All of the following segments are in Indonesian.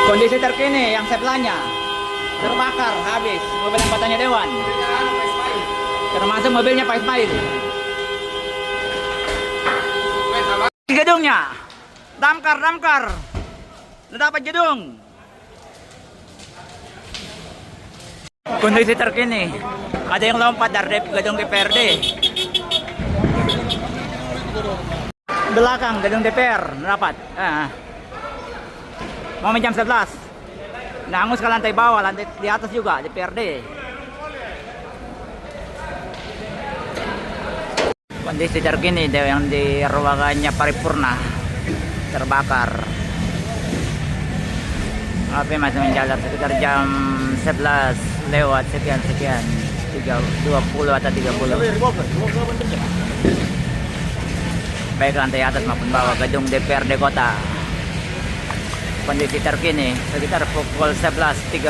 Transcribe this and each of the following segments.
Kondisi terkini yang sebelahnya terbakar habis mobil anggotanya Dewan, termasuk mobilnya Pak Ismail. Gedungnya damkar dapat gedung. Kondisi terkini ada yang lompat dari gedung DPRD, belakang gedung DPR dapat mau jam 11 nangus ke lantai bawah, lantai di atas juga DPRD. Kondisi terkini yang di ruangannya paripurna terbakar. Api masih menjalar sekitar jam 11 lewat sekian 20 atau 30. Baik lantai atas maupun bawah gedung DPRD Kota. Kondisi terkini sekitar pukul 11.30.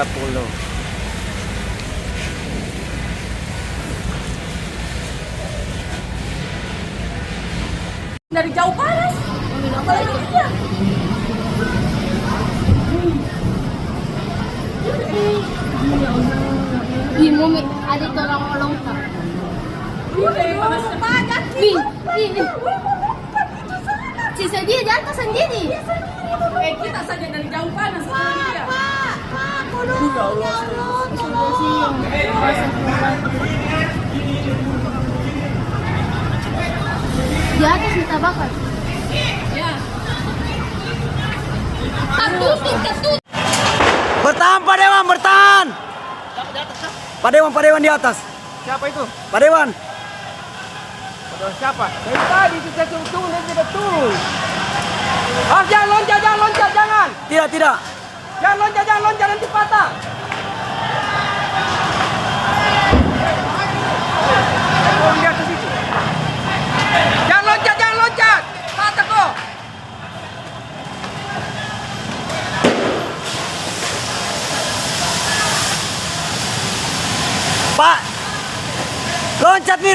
Dari jauh panas. Apalagi dia. Ih, Mumi, ada tolong tak? Ih. Sisa dia di atas sendiri. Kita saja dari jauh panas. Pak, tolong. Ya Allah, tolong. Di atas kita bakar. Ya. Ketut. Bertahan Pak Dewan, bertahan. Pak Dewan di atas. Siapa itu? Pak Dewan. Siapa? Dari tadi saya suruh turun, dia tidak turun. Jangan loncat, jangan. Tidak. Jangan loncat, nanti patah. Turun di atas itu. Jangan loncat. Patah kok. Pak. Loncat nih.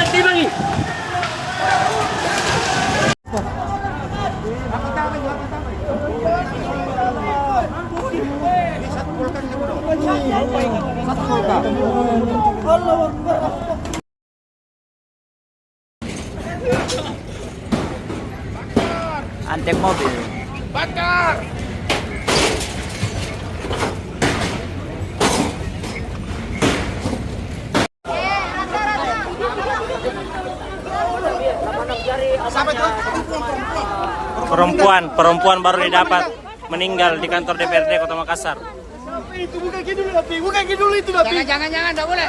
Timbang. Antek mobil. Bakar. Perempuan baru didapat meninggal di kantor DPRD Kota Makassar. Itu bukan kidul itu. Jangan, enggak boleh.